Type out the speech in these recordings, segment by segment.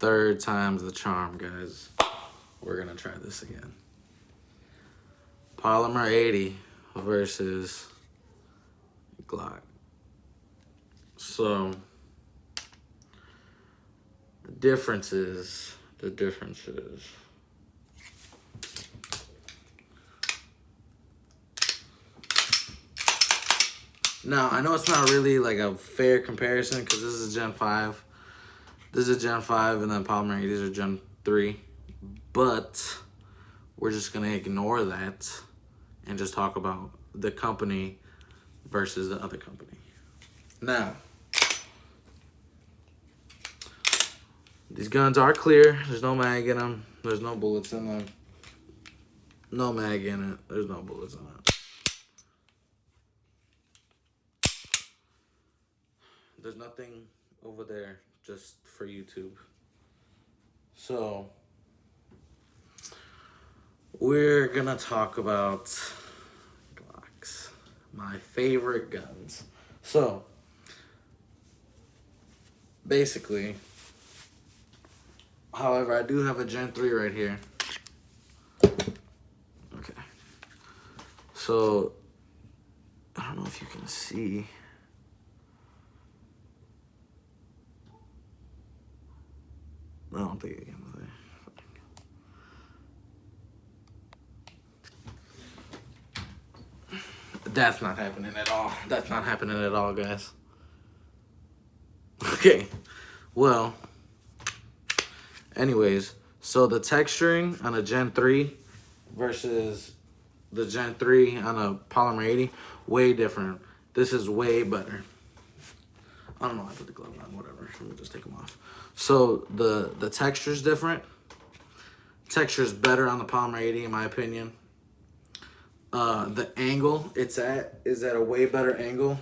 third time's the charm, guys. We're gonna try this again. Polymer 80 versus Glock. So the differences. Now, I know it's not really like a fair comparison because this is Gen 5. This is Gen 5 and then Polymer 80s are Gen 3. But we're just going to ignore that and just talk about the company versus the other company. Now, these guns are clear. There's no mag in them. There's no bullets in them. No mag in it. There's no bullets in it. There's nothing over there just for YouTube. So, we're gonna talk about Glocks, my favorite guns. So, basically, however, I do have a Gen 3 right here. Okay. So, I don't know if you can see. I don't think it can see. That's not happening at all. That's not happening at all, guys. Okay. Well, anyways, so the texturing on a Gen 3 versus the Gen 3 on a Polymer 80, way different. This is way better. I don't know, I put the glove on, whatever. Let me just take them off. So the texture's different. Texture's better on the Polymer 80 in my opinion. The angle it's at is at a way better angle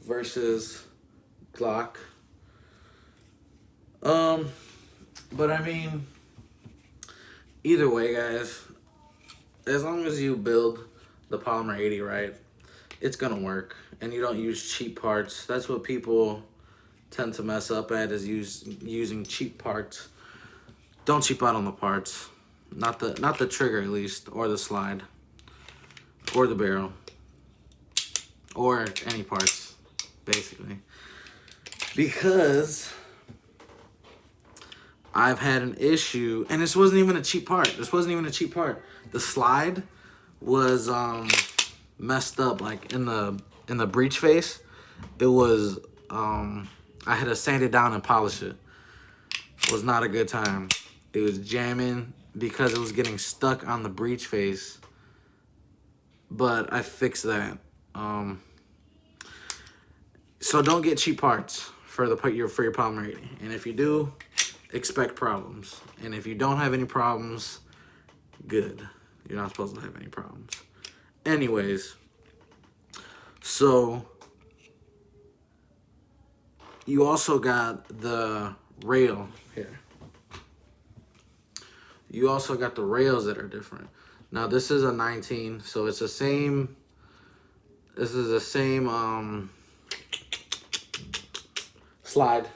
versus Glock. But I mean, either way, guys, as long as you build the Polymer 80 right, it's gonna work, and you don't use cheap parts. That's what people tend to mess up at, is using cheap parts. Don't cheap out on the parts, not the trigger at least, or the slide, or the barrel, or any parts, basically. Because I've had an issue, and this wasn't even a cheap part. The slide was messed up, like in the breech face. It was I had to sand it down and polish it. It was not a good time. It was jamming because it was getting stuck on the breech face. But I fixed that. So don't get cheap parts for your Polymer 80. And if you do, expect problems. And if you don't have any problems, good. You're not supposed to have any problems. Anyways, so you also got the rail here. You also got the rails that are different. Now this is a 19, so it's the same. This is the same slide,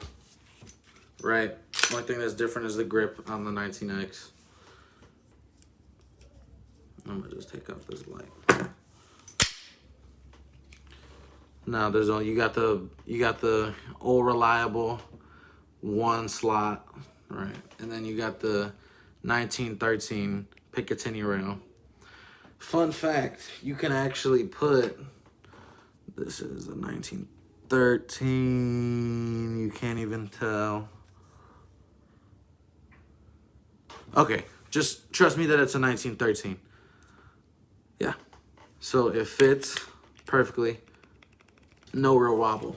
right? Only thing that's different is the grip on the 19X. I'm gonna just take off this light. Now there's you got the old reliable one slot, right? And then you got the 1913 Picatinny rail. Fun fact, you can actually put, this is a 1913, you can't even tell. Okay, just trust me that it's a 1913. Yeah, so it fits perfectly. No real wobble.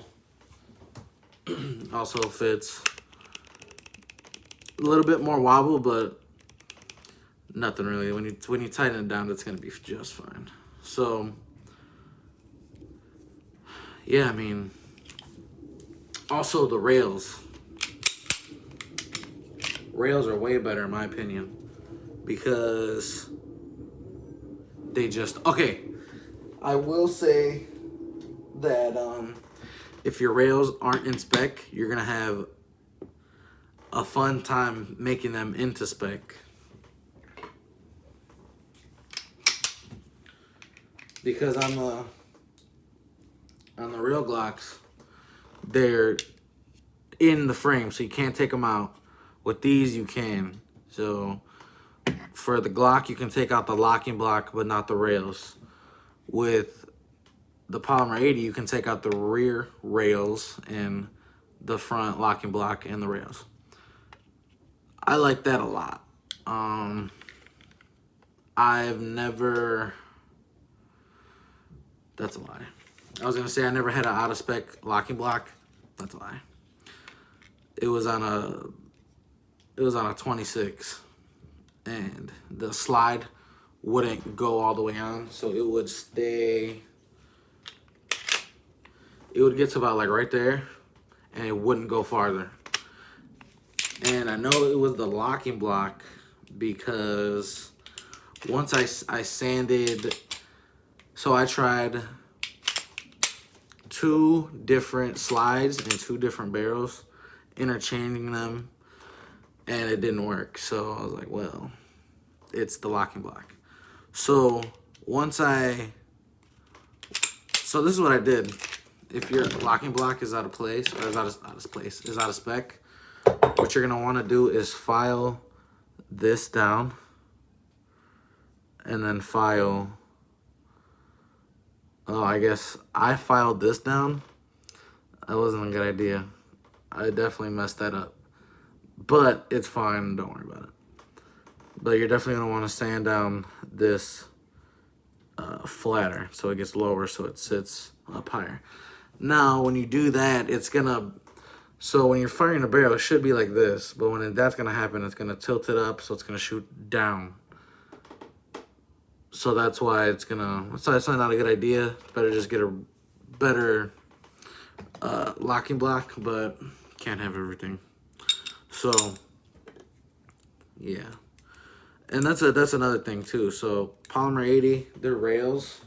Also fits a little bit more wobble, but nothing really. When you tighten it down, it's gonna be just fine. So yeah, I mean, also the rails. Rails are way better in my opinion because they just, okay, I will say that if your rails aren't in spec, you're gonna have a fun time making them into spec. Because on the real Glocks, they're in the frame, so you can't take them out. With these, you can. So for the Glock, you can take out the locking block, but not the rails. With the Polymer 80, you can take out the rear rails and the front locking block and the rails. I like that a lot. I've never... That's a lie. I was gonna say I never had an out-of-spec locking block. That's a lie. It was on a 26, and the slide wouldn't go all the way on, so it would stay. It would get to about like right there, and it wouldn't go farther. And I know it was the locking block because once I sanded. So I tried 2 different slides and 2 different barrels, interchanging them, and it didn't work. So I was like, well, it's the locking block. So so this is what I did. If your locking block is out of place, or is out of spec, what you're gonna wanna do is file this down and then file. Oh, I guess I filed this down. That wasn't a good idea. I definitely messed that up. But it's fine, don't worry about it. But you're definitely gonna wanna sand down this flatter so it gets lower, so it sits up higher. Now, when you do that, it's gonna, so when you're firing a barrel, it should be like this, but when that's gonna happen, it's gonna tilt it up, so it's gonna shoot down. So that's why it's not a good idea. It's better just get a better locking block, but can't have everything. So yeah, and that's another thing too. So Polymer 80, their rails,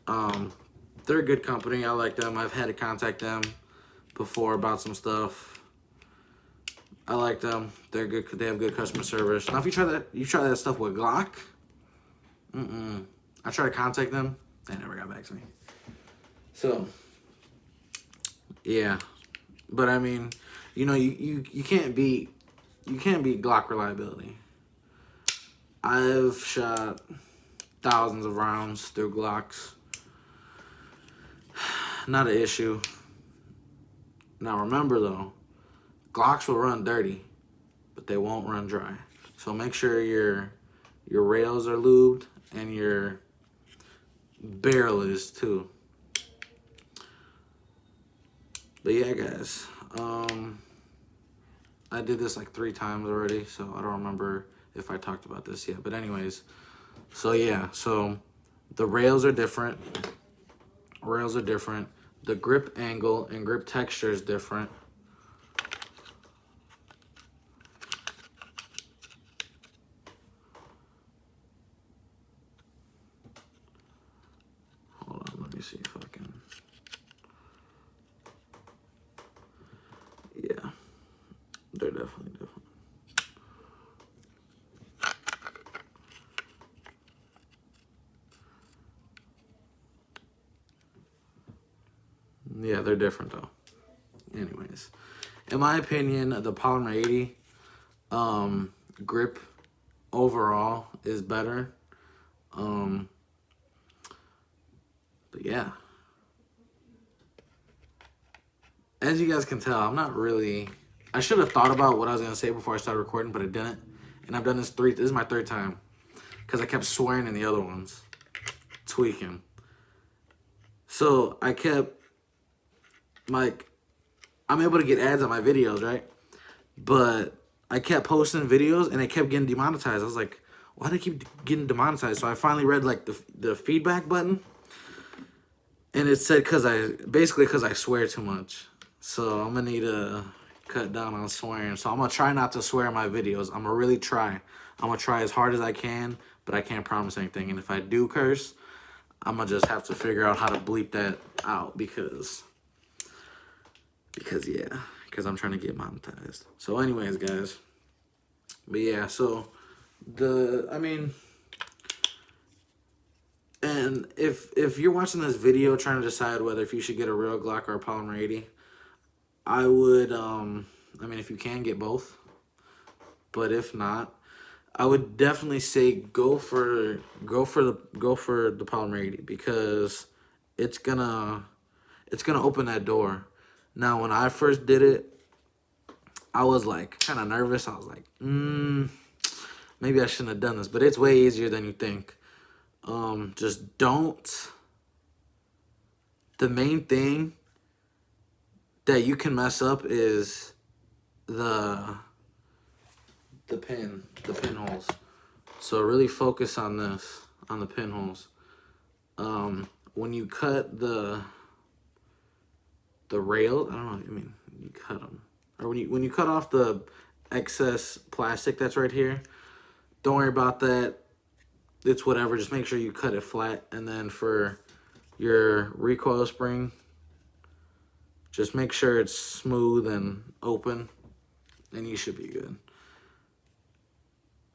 they're a good company. I like them. I've had to contact them before about some stuff. I like them. They're good. They have good customer service. Now, if you try that stuff with Glock. I tried to contact them. They never got back to me. So, yeah. But I mean, you know, you can't beat Glock reliability. I've shot thousands of rounds through Glocks. Not an issue. Now remember though, Glocks will run dirty, but they won't run dry. So make sure your rails are lubed and your barrel is too. But yeah, guys, I did this like 3 times already, so I don't remember if I talked about this yet. But anyways, so yeah, so the rails are different. The grip angle and grip texture is different. Let me see if I can. Yeah, they're definitely different. Yeah, they're different though. Anyways, in my opinion, the Polymer 80 grip overall is better. But yeah. As you guys can tell, I'm not really... I should have thought about what I was going to say before I started recording, but I didn't. And I've done this this is my 3rd time. Because I kept swearing in the other ones. Tweaking. So, I kept... Like, I'm able to get ads on my videos, right? But I kept posting videos, and they kept getting demonetized. I was like, why do I keep getting demonetized? So I finally read, like, the feedback button. And it said because I swear too much. So I'm going to need to cut down on swearing. So I'm going to try not to swear in my videos. I'm going to really try. I'm going to try as hard as I can, but I can't promise anything. And if I do curse, I'm going to just have to figure out how to bleep that out because yeah. because I'm trying to get monetized. So anyways, guys. But yeah, so and if you're watching this video trying to decide whether if you should get a real Glock or a Polymer 80, I would if you can, get both. But if not, I would definitely say go for the Polymer 80, because it's gonna open that door. Now, when I first did it, I was like kind of nervous. I was like, maybe I shouldn't have done this, but it's way easier than you think. Just don't. The main thing that you can mess up is the pinholes. So really focus on this, on the pinholes. When you cut the rail, I don't know, you cut them, or when you cut off the excess plastic that's right here, don't worry about that. It's whatever. Just make sure you cut it flat. And then for your recoil spring, just make sure it's smooth and open, and you should be good.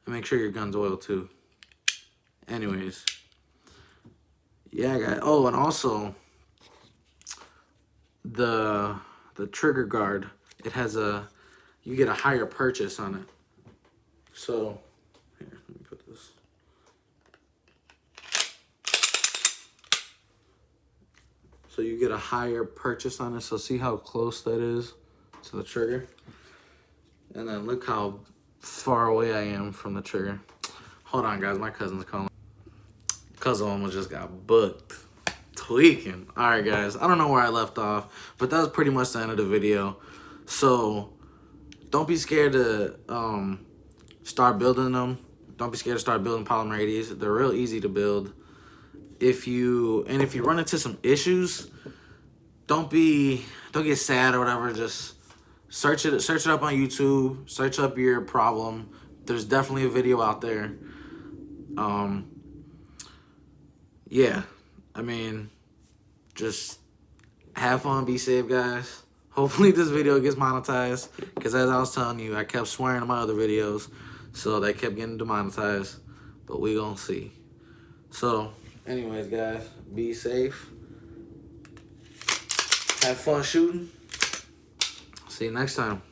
And make sure your gun's oiled too. Anyways, yeah, guys. Oh, and also the trigger guard, it has you get a higher purchase on it. So here, let me put this. So you get a higher purchase on it. So see how close that is to the trigger? And then look how far away I am from the trigger. Hold on, guys. My cousin's calling. Cousin almost just got booked. Tweaking. All right, guys. I don't know where I left off, but that was pretty much the end of the video. So don't be scared to start building them. Don't be scared to start building Polymer 80s. They're real easy to build. If you run into some issues, don't get sad or whatever. Just search it up on YouTube. Search up your problem. There's definitely a video out there. Yeah, just have fun, be safe, guys. Hopefully this video gets monetized, because as I was telling you, I kept swearing in my other videos, so they kept getting demonetized, but we gonna see. So anyways, guys, be safe, have fun shooting. See you next time.